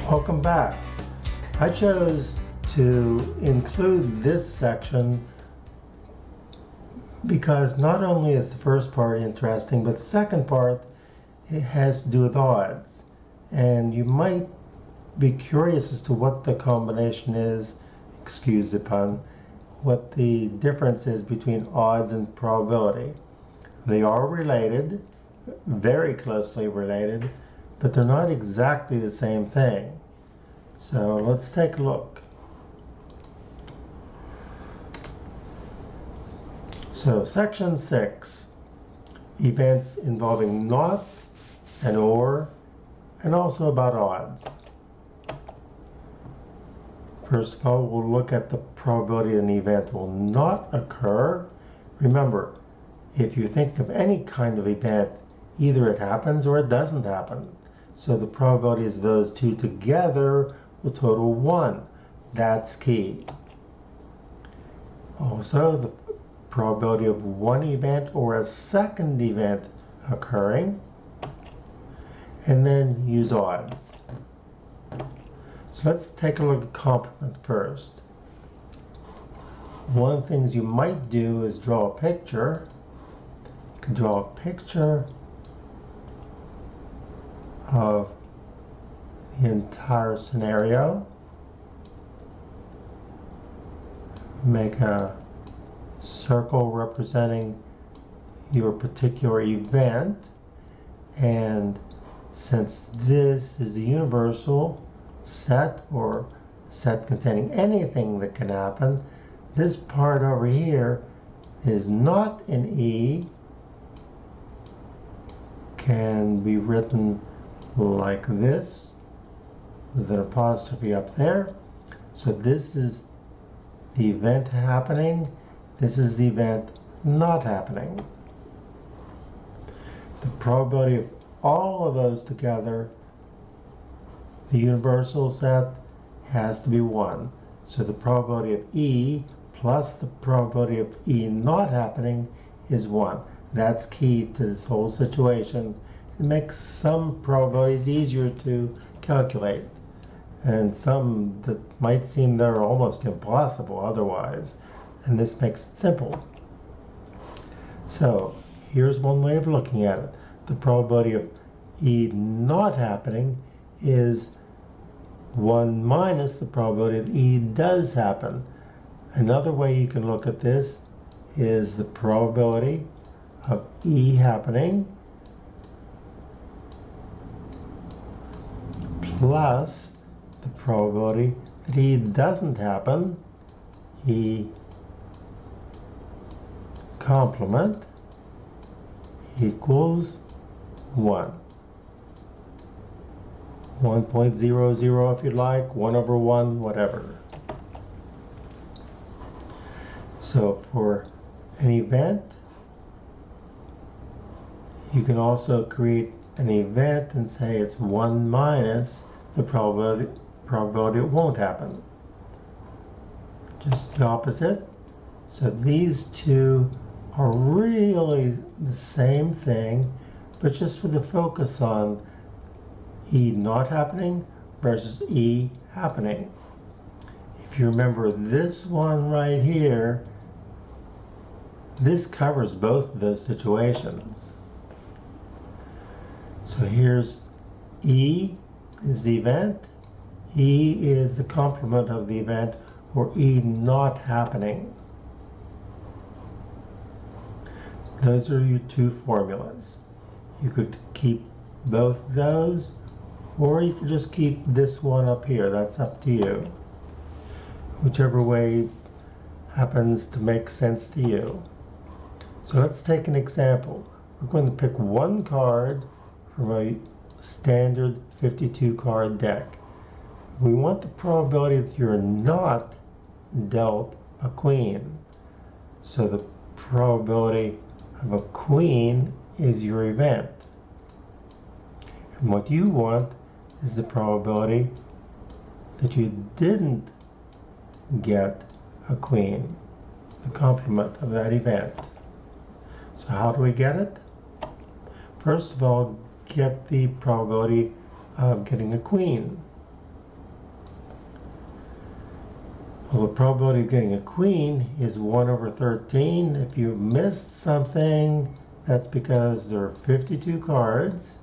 Welcome back. I chose to include this section because not only is the first part interesting, but the second part, it has to do with odds. And you might be curious as to what the combination is, excuse the pun, what the difference is between odds and probability. They are related, very closely related, but they're not exactly the same thing. So let's take a look. So section 6, events involving not and or, and also about odds. First of all, we'll look at the probability an event will not occur. Remember, if you think of any kind of event, either it happens or it doesn't happen. So the probabilities of those two together will total 1. That's key. Also, the probability of one event or a second event occurring, and then use odds. So let's take a look at complement first. One of the things you might do is draw a picture. You can draw a picture of the entire scenario. Make a circle representing your particular event, and since this is a universal set or set containing anything that can happen, this part over here is not an E, can be written like this with an apostrophe up there. So this is the event happening, this is the event not happening. The probability of all of those together, the universal set, has to be 1. So the probability of E plus the probability of E not happening is 1. That's key to this whole situation. It makes some probabilities easier to calculate, and some that might seem they're almost impossible otherwise, and this makes it simple. So here's one way of looking at it. The probability of E not happening is 1 minus the probability of E does happen. Another way you can look at this is the probability of E happening plus the probability that E doesn't happen, E complement, equals 1. 1.00 if you like, 1 over 1, whatever. So for an event, you can also create an event and say it's 1 minus the probability it won't happen. Just the opposite. So these two are really the same thing, but just with a focus on E not happening versus E happening. If you remember this one right here, this covers both of those situations. So here's E is the event, E is the complement of the event, or E not happening. Those are your two formulas. You could keep both those, or you could just keep this one up here. That's up to you. Whichever way happens to make sense to you. So let's take an example. We're going to pick one card from a standard 52 card deck. We want the probability that you're not dealt a queen. So the probability of a queen is your event. And what you want is the probability that you didn't get a queen, the complement of that event. So how do we get it? First of all, get the probability of getting a queen. Well, the probability of getting a queen is 1 over 13. If you missed something, that's because there are 52 cards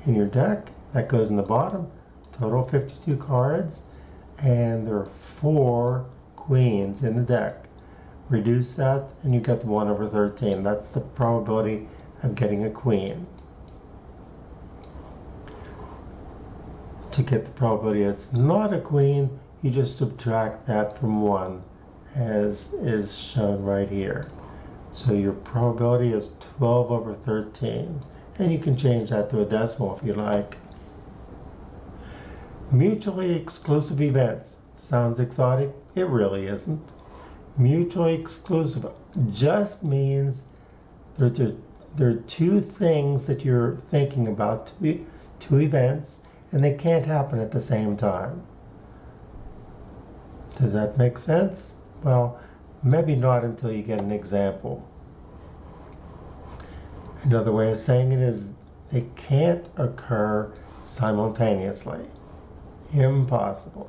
in your deck. That goes in the bottom. Total 52 cards. And there are 4 queens in the deck. Reduce that and you get 1 over 13. That's the probability of getting a queen. To get the probability it's not a queen, you just subtract that from 1, as is shown right here. So your probability is 12 over 13. And you can change that to a decimal if you like. Mutually exclusive events. Sounds exotic? It really isn't. Mutually exclusive just means there are 2 things that you're thinking about, 2 events, and they can't happen at the same time. Does that make sense? Well, maybe not until you get an example. Another way of saying it is they can't occur simultaneously. Impossible.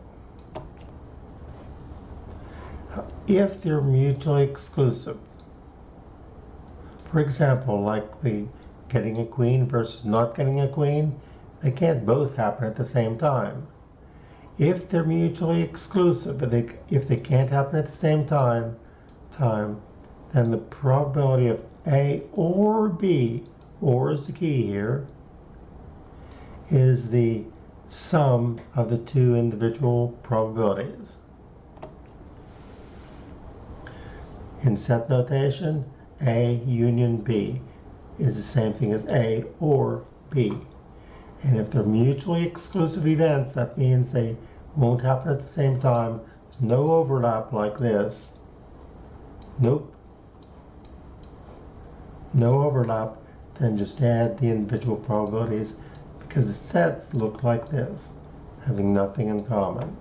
If they're mutually exclusive, for example, like the getting a queen versus not getting a queen, they can't both happen at the same time. If they're mutually exclusive, if they can't happen at the same time, then the probability of A or B, or is the key here, is the sum of the 2 individual probabilities. In set notation, A union B is the same thing as A or B. And if they're mutually exclusive events, that means they won't happen at the same time. There's no overlap like this. Nope. No overlap. Then just add the individual probabilities because the sets look like this, having nothing in common.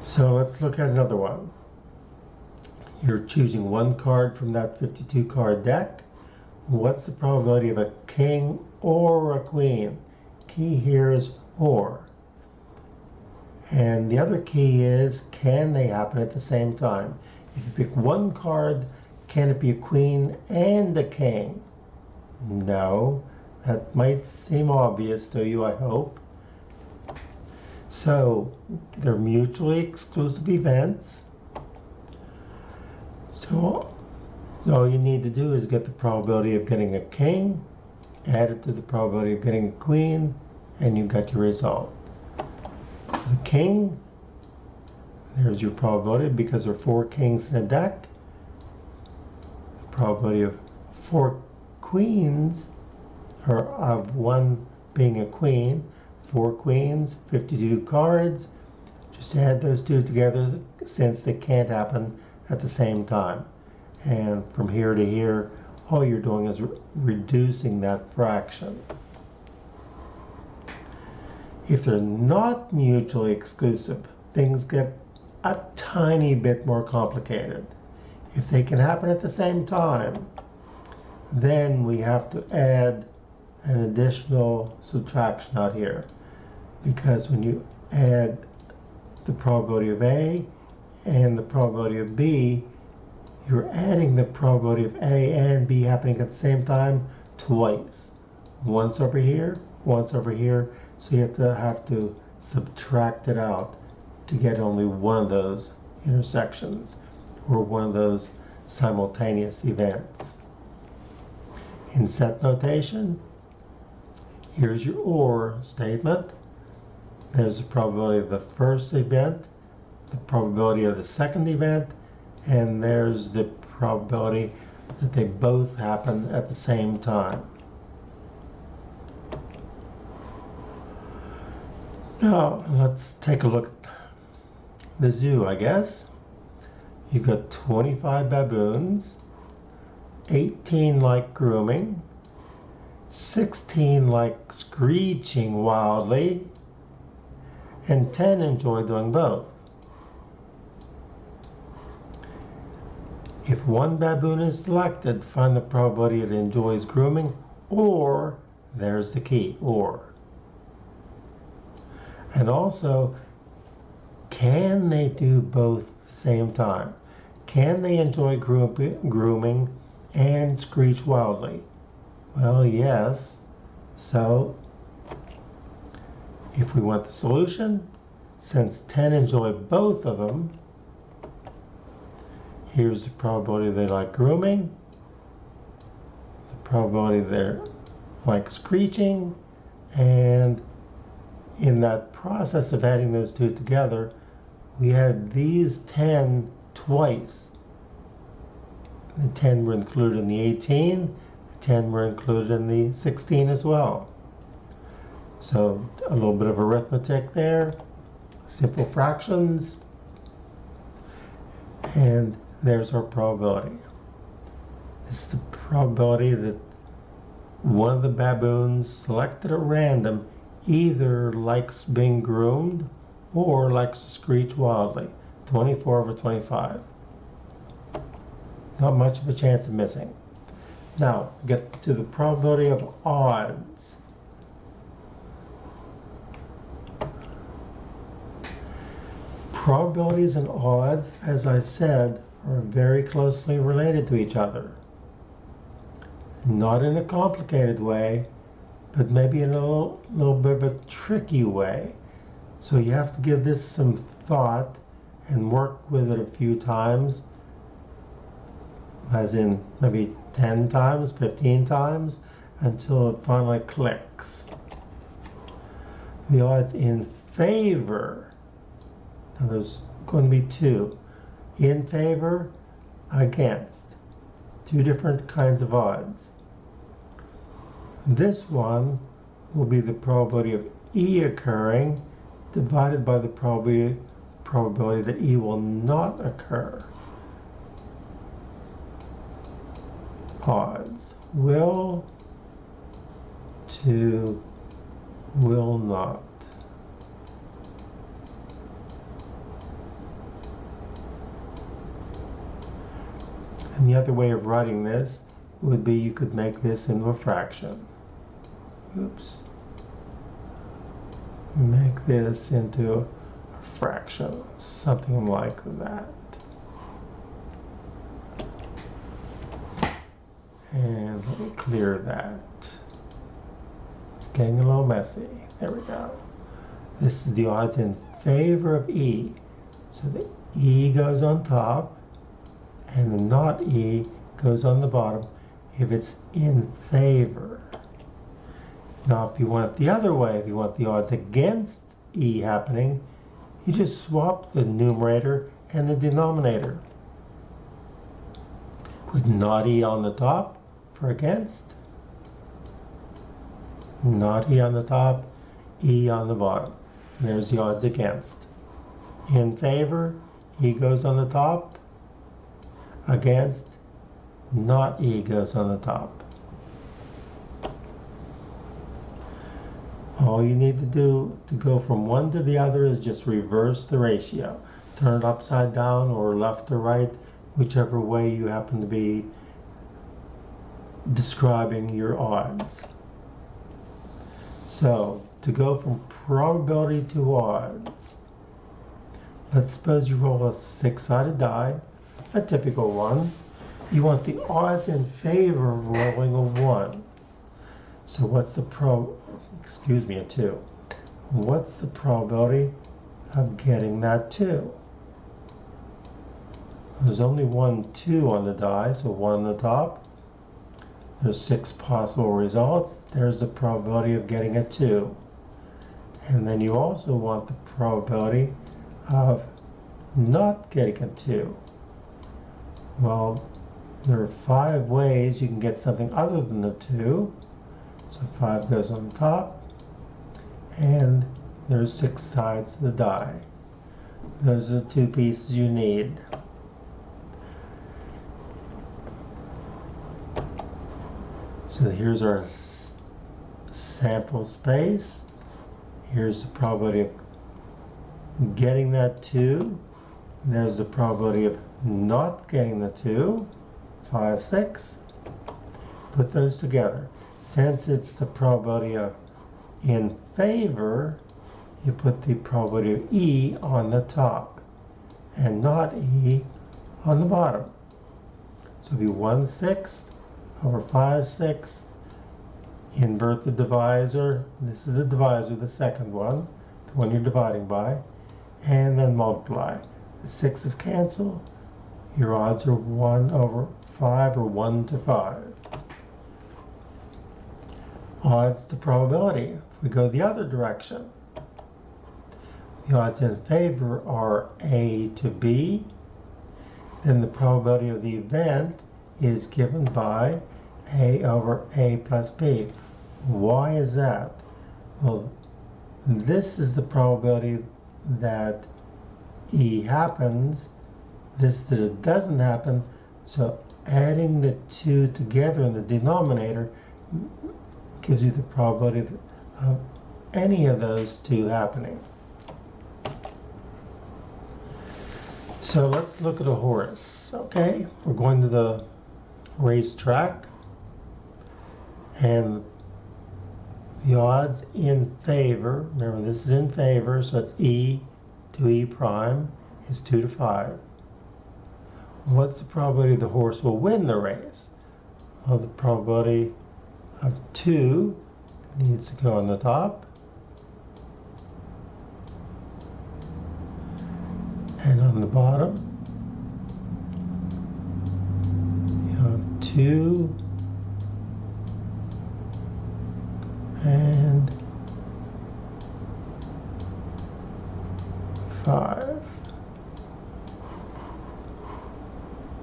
So let's look at another one. You're choosing 1 card from that 52 card deck. What's the probability of a king or a queen? Key here is or. And the other key is, can they happen at the same time? If you pick 1 card, can it be a queen and a king? No. That might seem obvious to you, I hope. So they're mutually exclusive events. So all you need to do is get the probability of getting a king, add it to the probability of getting a queen, and you've got your result. The king, there's your probability because there are 4 kings in a deck. The probability of 4 queens, or of 1 being a queen, 4 queens, 52 cards. Just add those 2 together since they can't happen at the same time. And from here to here, all you're doing is reducing that fraction. If they're not mutually exclusive, things get a tiny bit more complicated. If they can happen at the same time, then we have to add an additional subtraction out here. Because when you add the probability of A and the probability of B, you're adding the probability of A and B happening at the same time twice. Once over here, once over here. So you have to subtract it out to get only one of those intersections or one of those simultaneous events. In set notation, here's your or statement. There's the probability of the first event, the probability of the second event, and there's the probability that they both happen at the same time. Now, let's take a look at the zoo, I guess. You've got 25 baboons, 18 like grooming, 16 like screeching wildly, and 10 enjoy doing both. If 1 baboon is selected, find the probability it enjoys grooming, or, there's the key, or. And also, can they do both at the same time? Can they enjoy grooming and screech wildly? Well, yes. So, if we want the solution, since 10 enjoy both of them, here's the probability they like grooming, the probability they like screeching, and in that process of adding those two together, we had these 10 twice. The 10 were included in the 18, the 10 were included in the 16 as well. So a little bit of arithmetic there, simple fractions, and there's our probability. This is the probability that one of the baboons selected at random either likes being groomed or likes to screech wildly. 24 over 25. Not much of a chance of missing. Now, get to the probability of odds. Probabilities and odds, as I said, are very closely related to each other. Not in a complicated way, but maybe in a little bit of a tricky way. So you have to give this some thought and work with it a few times, as in maybe 10 times, 15 times, until it finally clicks. The odds in favor, now there's going to be two, in favor, against, two different kinds of odds. This one will be the probability of E occurring divided by the probability that E will not occur. Odds. Will to will not. And the other way of writing this would be you could make this into a fraction. Oops. Make this into a fraction, something like that. And let me clear that. It's getting a little messy. There we go. This is the odds in favor of E. So the E goes on top and the not E goes on the bottom if it's in favor. Now, if you want it the other way, if you want the odds against E happening, you just swap the numerator and the denominator. With not E on the top for against, not E on the top, E on the bottom. And there's the odds against. In favor, E goes on the top. Against, not E goes on the top. All you need to do to go from one to the other is just reverse the ratio. Turn it upside down or left or right, whichever way you happen to be describing your odds. So, to go from probability to odds, let's suppose you roll a 6-sided die, a typical one. You want the odds in favor of rolling a 1. So what's the a 2. What's the probability of getting that 2? There's only one 2 on the die, so 1 on the top. There's 6 possible results. There's the probability of getting a 2. And then you also want the probability of not getting a 2. Well, there are 5 ways you can get something other than the 2. So 5 goes on top, and there's 6 sides to the die. Those are the 2 pieces you need. So here's our sample space. Here's the probability of getting that 2. There's the probability of not getting the 2, 5, 6. Put those together. Since it's the probability of in favor, you put the probability of E on the top and not E on the bottom. So it'll be 1/6 over 5/6. Invert the divisor. This is the divisor, the second one, the one you're dividing by, and then multiply. The 6's cancel. Your odds are 1/5 or 1/5. Odds to probability. If we go the other direction, the odds in favor are A to B. Then the probability of the event is given by A over A plus B. Why is that? Well, this is the probability that E happens, this that it doesn't happen, so adding the two together in the denominator gives you the probability of any of those two happening. So let's look at a horse, okay? We're going to the racetrack, and the odds in favor, remember this is in favor, so it's E to E prime, is 2 to 5. What's the probability the horse will win the race? Well, the probability of 2 needs to go on the top. And on the bottom, you have 2 and 5.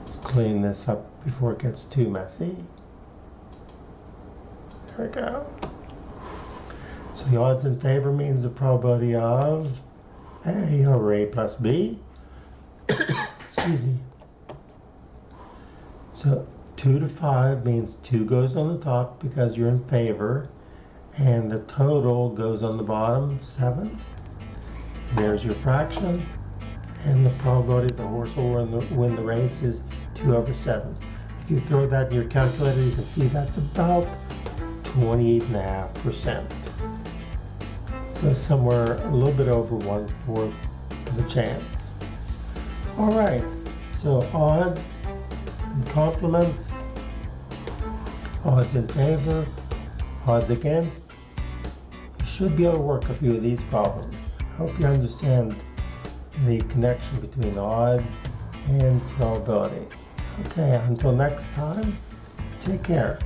Let's clean this up before it gets too messy. There we go. So the odds in favor means the probability of A over A plus B. Excuse me. So 2 to 5 means 2 goes on the top because you're in favor, and the total goes on the bottom, 7. There's your fraction, and the probability the horse will win the race is 2 over 7. If you throw that in your calculator, you can see that's about 28.5%. So somewhere a little bit over 1/4 of a chance. All right, so odds and complements, odds in favor, odds against. You should be able to work a few of these problems. I hope you understand the connection between odds and probability. Okay, until next time, take care.